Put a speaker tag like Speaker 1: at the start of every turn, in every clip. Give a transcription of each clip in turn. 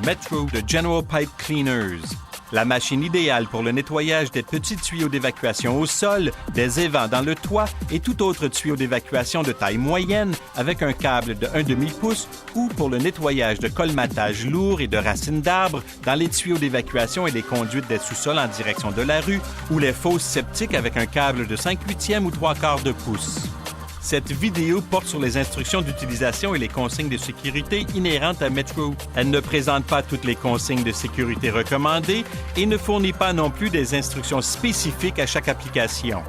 Speaker 1: Metro de General Pipe Cleaners. La machine idéale pour le nettoyage des petits tuyaux d'évacuation au sol, des évents dans le toit et tout autre tuyau d'évacuation de taille moyenne avec un câble de 1/2 pouce ou pour le nettoyage de colmatage lourd et de racines d'arbres dans les tuyaux d'évacuation et les conduites des sous-sols en direction de la rue ou les fosses septiques avec un câble de 5/8 ou 3/4 de pouce. Cette vidéo porte sur les instructions d'utilisation et les consignes de sécurité inhérentes à Metro. Elle ne présente pas toutes les consignes de sécurité recommandées et ne fournit pas non plus des instructions spécifiques à chaque application.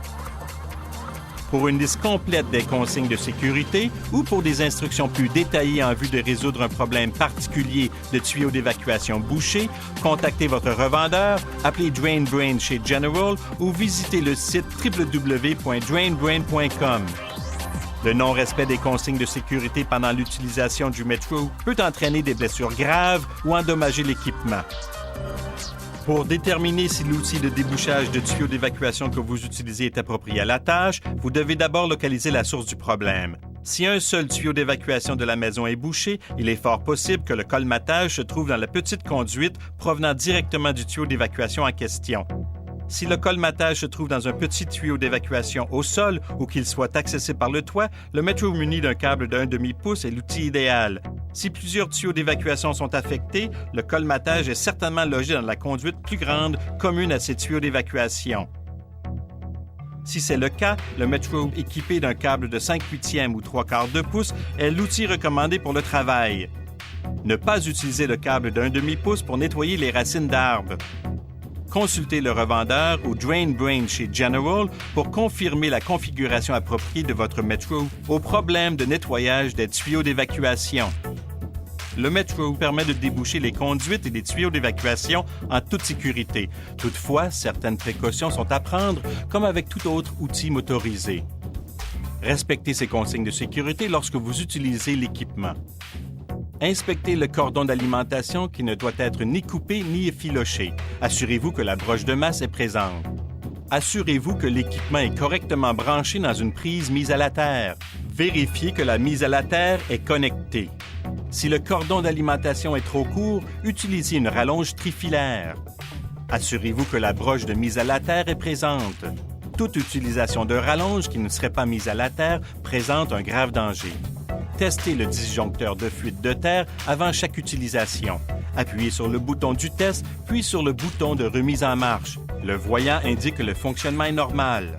Speaker 1: Pour une liste complète des consignes de sécurité ou pour des instructions plus détaillées en vue de résoudre un problème particulier de tuyaux d'évacuation bouchés, contactez votre revendeur, appelez DrainBrain chez General ou visitez le site www.drainbrain.com. Le non-respect des consignes de sécurité pendant l'utilisation du Metro peut entraîner des blessures graves ou endommager l'équipement. Pour déterminer si l'outil de débouchage de tuyaux d'évacuation que vous utilisez est approprié à la tâche, vous devez d'abord localiser la source du problème. Si un seul tuyau d'évacuation de la maison est bouché, il est fort possible que le colmatage se trouve dans la petite conduite provenant directement du tuyau d'évacuation en question. Si le colmatage se trouve dans un petit tuyau d'évacuation au sol ou qu'il soit accessible par le toit, le Metro muni d'un câble de 1/2 pouce est l'outil idéal. Si plusieurs tuyaux d'évacuation sont affectés, le colmatage est certainement logé dans la conduite plus grande commune à ces tuyaux d'évacuation. Si c'est le cas, le Metro équipé d'un câble de 5/8 ou 3/4 de pouce est l'outil recommandé pour le travail. Ne pas utiliser le câble de 1/2 pouce pour nettoyer les racines d'arbres. Consultez le revendeur ou DrainBrain chez General pour confirmer la configuration appropriée de votre Metro au problème de nettoyage des tuyaux d'évacuation. Le Metro permet de déboucher les conduites et les tuyaux d'évacuation en toute sécurité. Toutefois, certaines précautions sont à prendre, comme avec tout autre outil motorisé. Respectez ces consignes de sécurité lorsque vous utilisez l'équipement. Inspectez le cordon d'alimentation qui ne doit être ni coupé ni effiloché. Assurez-vous que la broche de masse est présente. Assurez-vous que l'équipement est correctement branché dans une prise mise à la terre. Vérifiez que la mise à la terre est connectée. Si le cordon d'alimentation est trop court, utilisez une rallonge trifilaire. Assurez-vous que la broche de mise à la terre est présente. Toute utilisation de rallonge qui ne serait pas mise à la terre présente un grave danger. Testez le disjoncteur de fuite de terre avant chaque utilisation. Appuyez sur le bouton du test, puis sur le bouton de remise en marche. Le voyant indique que le fonctionnement est normal.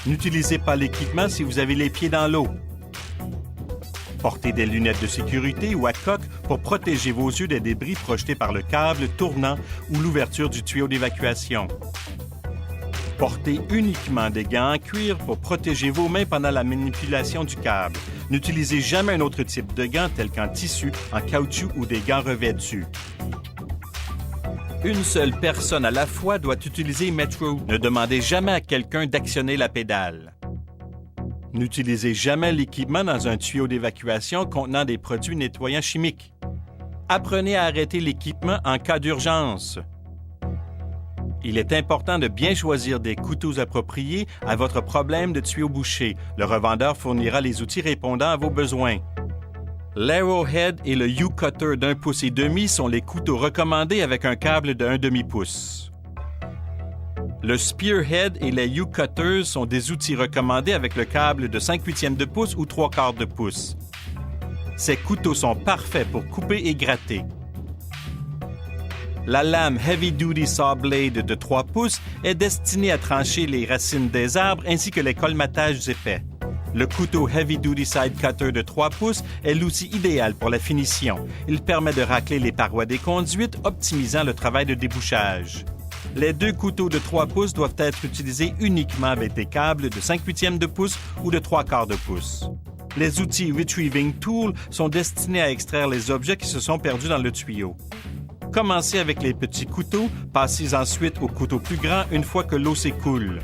Speaker 1: N'utilisez pas l'équipement si vous avez les pieds dans l'eau. Portez des lunettes de sécurité ou à coque pour protéger vos yeux des débris projetés par le câble tournant ou l'ouverture du tuyau d'évacuation. Portez uniquement des gants en cuir pour protéger vos mains pendant la manipulation du câble. N'utilisez jamais un autre type de gants tel qu'en tissu, en caoutchouc ou des gants revêtus. Une seule personne à la fois doit utiliser Metro. Ne demandez jamais à quelqu'un d'actionner la pédale. N'utilisez jamais l'équipement dans un tuyau d'évacuation contenant des produits nettoyants chimiques. Apprenez à arrêter l'équipement en cas d'urgence. Il est important de bien choisir des couteaux appropriés à votre problème de tuyaux bouchés. Le revendeur fournira les outils répondant à vos besoins. L'Arrowhead et le U-Cutter d'1,5 pouce sont les couteaux recommandés avec un câble de 1/2 pouce. Le Spearhead et les U-Cutters sont des outils recommandés avec le câble de 5/8 de pouce ou 3/4 de pouce. Ces couteaux sont parfaits pour couper et gratter. La lame Heavy Duty Saw Blade de 3 pouces est destinée à trancher les racines des arbres ainsi que les colmatages épais. Le couteau Heavy Duty Side Cutter de 3 pouces est l'outil idéal pour la finition. Il permet de racler les parois des conduites, optimisant le travail de débouchage. Les deux couteaux de 3 pouces doivent être utilisés uniquement avec des câbles de 5/8 de pouce ou de 3/4 de pouce. Les outils Retrieving Tool sont destinés à extraire les objets qui se sont perdus dans le tuyau. Commencez avec les petits couteaux, passez ensuite aux couteaux plus grands une fois que l'eau s'écoule.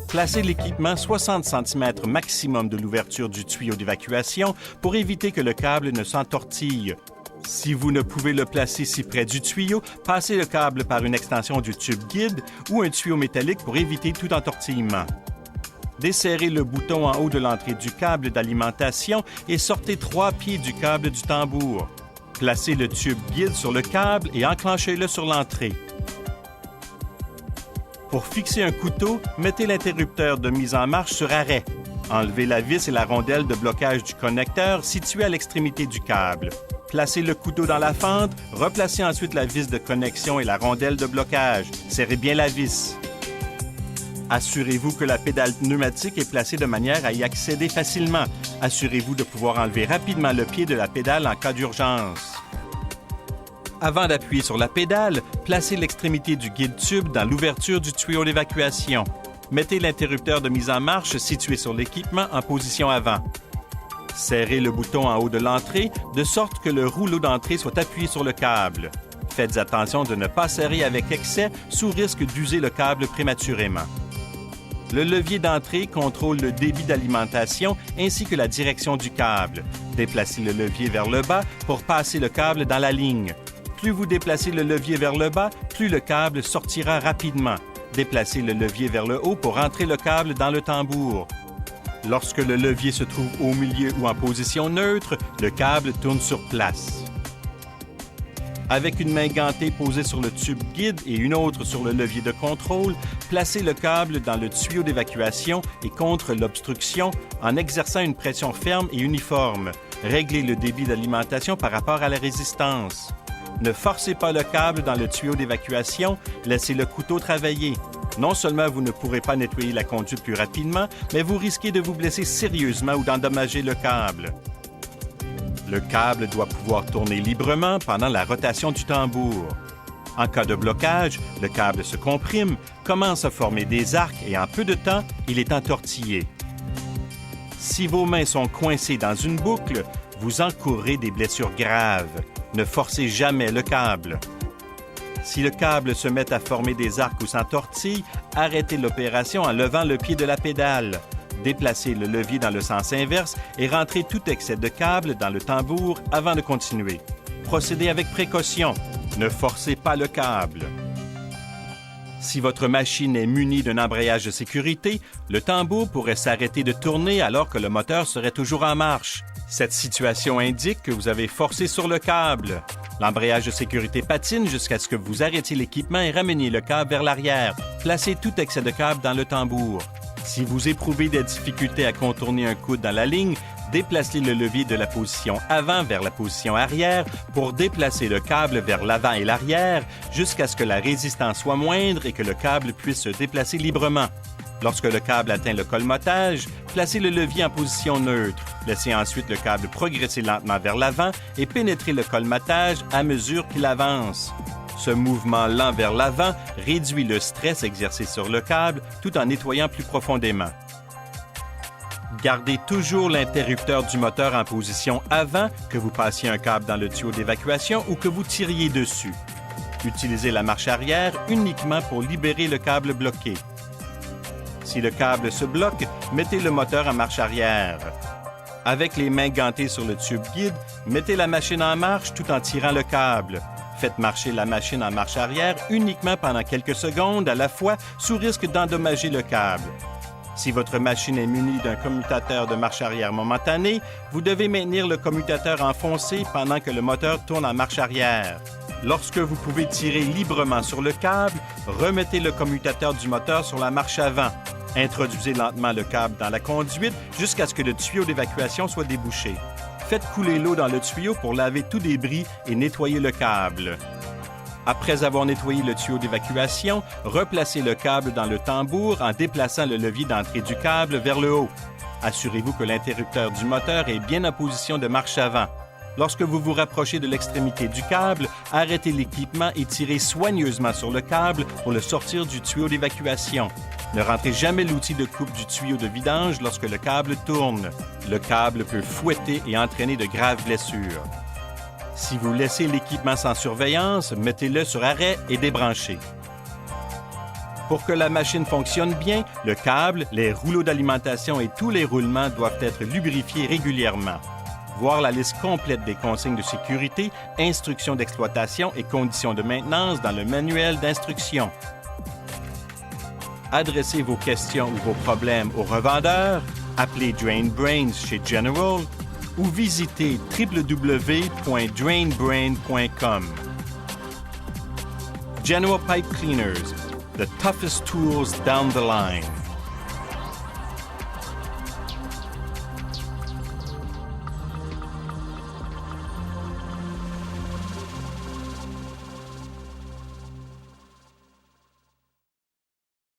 Speaker 1: Placez l'équipement 60 cm maximum de l'ouverture du tuyau d'évacuation pour éviter que le câble ne s'entortille. Si vous ne pouvez le placer si près du tuyau, passez le câble par une extension du tube guide ou un tuyau métallique pour éviter tout entortillement. Desserrez le bouton en haut de l'entrée du câble d'alimentation et sortez 3 pieds du câble du tambour. Placez le tube guide sur le câble et enclenchez-le sur l'entrée. Pour fixer un couteau, mettez l'interrupteur de mise en marche sur arrêt. Enlevez la vis et la rondelle de blocage du connecteur située à l'extrémité du câble. Placez le couteau dans la fente, replacez ensuite la vis de connexion et la rondelle de blocage. Serrez bien la vis. Assurez-vous que la pédale pneumatique est placée de manière à y accéder facilement. Assurez-vous de pouvoir enlever rapidement le pied de la pédale en cas d'urgence. Avant d'appuyer sur la pédale, placez l'extrémité du guide-tube dans l'ouverture du tuyau d'évacuation. Mettez l'interrupteur de mise en marche situé sur l'équipement en position avant. Serrez le bouton en haut de l'entrée de sorte que le rouleau d'entrée soit appuyé sur le câble. Faites attention de ne pas serrer avec excès sous risque d'user le câble prématurément. Le levier d'entrée contrôle le débit d'alimentation ainsi que la direction du câble. Déplacez le levier vers le bas pour passer le câble dans la ligne. Plus vous déplacez le levier vers le bas, plus le câble sortira rapidement. Déplacez le levier vers le haut pour entrer le câble dans le tambour. Lorsque le levier se trouve au milieu ou en position neutre, le câble tourne sur place. Avec une main gantée posée sur le tube guide et une autre sur le levier de contrôle, placez le câble dans le tuyau d'évacuation et contre l'obstruction en exerçant une pression ferme et uniforme. Réglez le débit d'alimentation par rapport à la résistance. Ne forcez pas le câble dans le tuyau d'évacuation, laissez le couteau travailler. Non seulement vous ne pourrez pas nettoyer la conduite plus rapidement, mais vous risquez de vous blesser sérieusement ou d'endommager le câble. Le câble doit pouvoir tourner librement pendant la rotation du tambour. En cas de blocage, le câble se comprime, commence à former des arcs et en peu de temps, il est entortillé. Si vos mains sont coincées dans une boucle, vous encourrez des blessures graves. Ne forcez jamais le câble. Si le câble se met à former des arcs ou s'entortille, arrêtez l'opération en levant le pied de la pédale. Déplacez le levier dans le sens inverse et rentrez tout excès de câble dans le tambour avant de continuer. Procédez avec précaution. Ne forcez pas le câble. Si votre machine est munie d'un embrayage de sécurité, le tambour pourrait s'arrêter de tourner alors que le moteur serait toujours en marche. Cette situation indique que vous avez forcé sur le câble. L'embrayage de sécurité patine jusqu'à ce que vous arrêtiez l'équipement et rameniez le câble vers l'arrière. Placez tout excès de câble dans le tambour. Si vous éprouvez des difficultés à contourner un coude dans la ligne, déplacez le levier de la position avant vers la position arrière pour déplacer le câble vers l'avant et l'arrière jusqu'à ce que la résistance soit moindre et que le câble puisse se déplacer librement. Lorsque le câble atteint le colmatage, placez le levier en position neutre. Laissez ensuite le câble progresser lentement vers l'avant et pénétrer le colmatage à mesure qu'il avance. Ce mouvement lent vers l'avant réduit le stress exercé sur le câble tout en nettoyant plus profondément. Gardez toujours l'interrupteur du moteur en position avant que vous passiez un câble dans le tuyau d'évacuation ou que vous tiriez dessus. Utilisez la marche arrière uniquement pour libérer le câble bloqué. Si le câble se bloque, mettez le moteur en marche arrière. Avec les mains gantées sur le tube guide, mettez la machine en marche tout en tirant le câble. Faites marcher la machine en marche arrière uniquement pendant quelques secondes à la fois sous risque d'endommager le câble. Si votre machine est munie d'un commutateur de marche arrière momentané, vous devez maintenir le commutateur enfoncé pendant que le moteur tourne en marche arrière. Lorsque vous pouvez tirer librement sur le câble, remettez le commutateur du moteur sur la marche avant. Introduisez lentement le câble dans la conduite jusqu'à ce que le tuyau d'évacuation soit débouché. Faites couler l'eau dans le tuyau pour laver tout débris et nettoyer le câble. Après avoir nettoyé le tuyau d'évacuation, replacez le câble dans le tambour en déplaçant le levier d'entrée du câble vers le haut. Assurez-vous que l'interrupteur du moteur est bien en position de marche avant. Lorsque vous vous rapprochez de l'extrémité du câble, arrêtez l'équipement et tirez soigneusement sur le câble pour le sortir du tuyau d'évacuation. Ne rentrez jamais l'outil de coupe du tuyau de vidange lorsque le câble tourne. Le câble peut fouetter et entraîner de graves blessures. Si vous laissez l'équipement sans surveillance, mettez-le sur arrêt et débranchez. Pour que la machine fonctionne bien, le câble, les rouleaux d'alimentation et tous les roulements doivent être lubrifiés régulièrement. Voir la liste complète des consignes de sécurité, instructions d'exploitation et conditions de maintenance dans le manuel d'instruction. Adressez vos questions ou vos problèmes au revendeur, appelez Drain Brains chez General ou visitez www.drainbrain.com. General Pipe Cleaners, the toughest tools down the line.